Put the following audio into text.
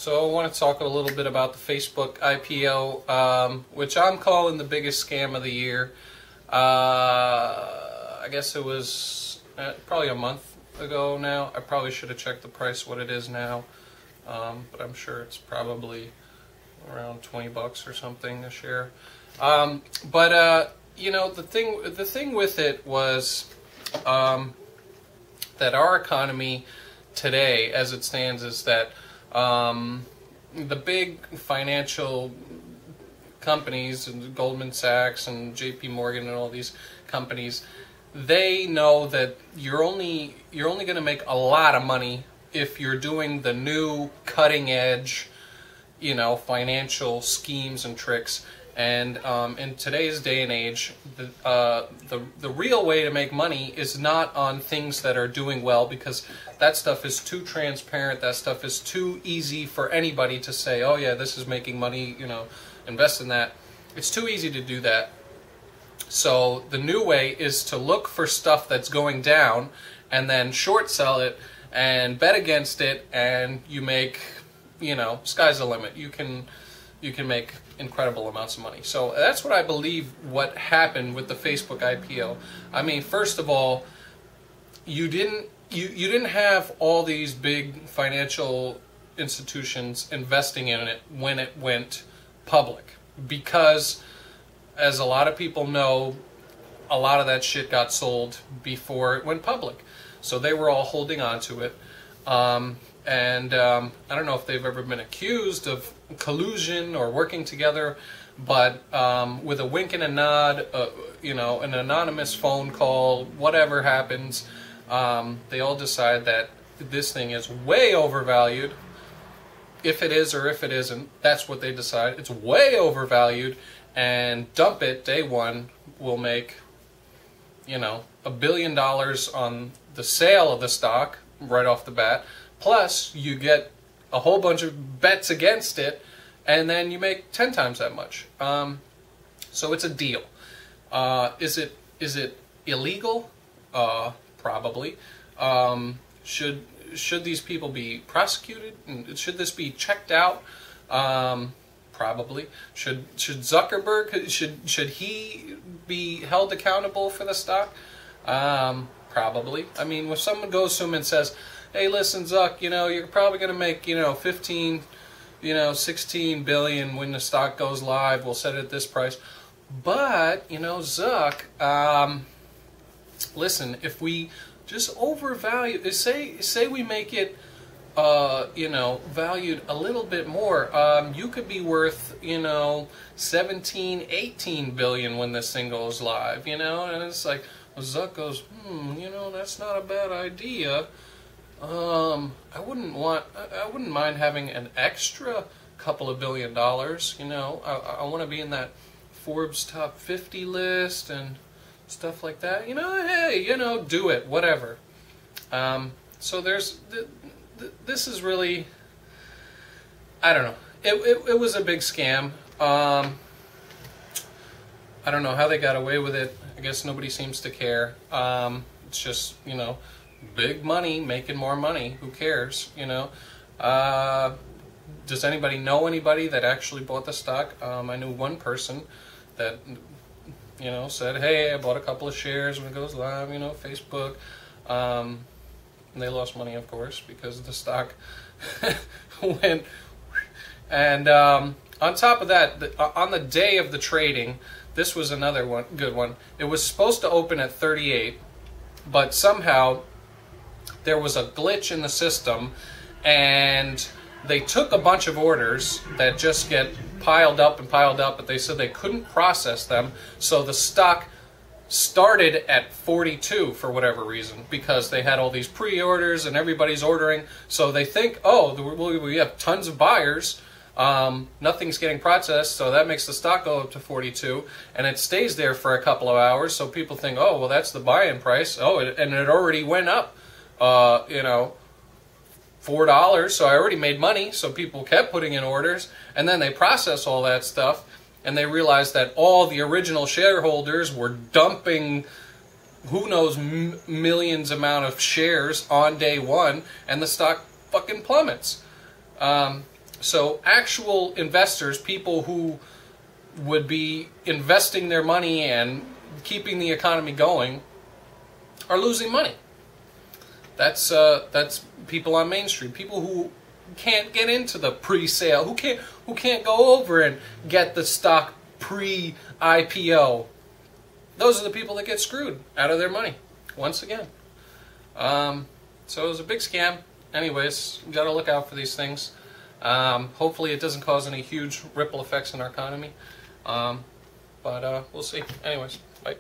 So I want to talk a little bit about the Facebook IPO, which I'm calling the biggest scam of the year. I guess it was probably a month ago now. I probably should have checked the price, what it is now, but I'm sure it's probably around 20 bucks or something a share. You know, the thing with it was that our economy today, as it stands, is that the big financial companies, and Goldman Sachs and JP Morgan and all these companies, they know that you're only going to make a lot of money if you're doing the new cutting edge, you know, financial schemes and tricks. And in today's day and age, the real way to make money is not on things that are doing well, because that stuff is too transparent. That stuff is too easy for anybody to say, oh yeah, this is making money, you know, invest in that. It's too easy to do that. So the new way is to look for stuff that's going down and then short sell it and bet against it, and you make, you know, sky's the limit. You can make incredible amounts of money. So that's what I believe what happened with the Facebook IPO. I mean, first of all, you didn't have all these big financial institutions investing in it when it went public, because, as a lot of people know, a lot of that shit got sold before it went public. So they were all holding on to it. I don't know if they've ever been accused of collusion or working together, but with a wink and a nod, you know, an anonymous phone call, whatever happens, they all decide that this thing is way overvalued. If it is or if it isn't, that's what they decide. It's way overvalued, and dump it day one. Will make, you know, $1 billion on the sale of the stock right off the bat. Plus, you get a whole bunch of bets against it, and then you make 10 times that much. So it's a deal. Is it illegal? Probably. Should these people be prosecuted? Should this be checked out? Probably. Should Zuckerberg, should he be held accountable for the stock? Probably. I mean, if someone goes to him and says, hey, listen, Zuck, you know, you're probably going to make, you know, 15, you know, 16 billion when the stock goes live. We'll set it at this price. But, you know, Zuck, listen, if we just overvalue, say we make it, you know, valued a little bit more, you could be worth, you know, 17, 18 billion when this thing goes live, you know? And it's like, well, Zuck goes, you know, that's not a bad idea. I wouldn't mind having an extra couple of $1 billion, you know. I want to be in that Forbes top 50 list and stuff like that. You know, hey, you know, do it, whatever. So there's, this is really, I don't know. It was a big scam. I don't know how they got away with it. I guess nobody seems to care. It's just, you know, big money, making more money. Who cares, you know? Does anybody know anybody that actually bought the stock? I knew one person that, you know, said, hey, I bought a couple of shares when it goes live, you know, Facebook. And they lost money, of course, because the stock went. And on top of that, on the day of the trading, this was another one, good one. It was supposed to open at 38, but somehow there was a glitch in the system, and they took a bunch of orders that just get piled up and piled up, but they said they couldn't process them, so the stock started at 42 for whatever reason, because they had all these pre-orders and everybody's ordering, so they think, oh, we have tons of buyers, nothing's getting processed, so that makes the stock go up to 42, and it stays there for a couple of hours, so people think, oh, well, that's the buy-in price. Oh, and it already went up, you know, $4, so I already made money, so people kept putting in orders, and then they process all that stuff, and they realized that all the original shareholders were dumping who knows millions amount of shares on day one, and the stock fucking plummets. So actual investors, people who would be investing their money and keeping the economy going, are losing money. That's people on Main Street, people who can't get into the pre-sale, who can't go over and get the stock pre-IPO. Those are the people that get screwed out of their money once again. So it was a big scam. Anyways, you got to look out for these things. Hopefully it doesn't cause any huge ripple effects in our economy. But we'll see. Anyways, bye.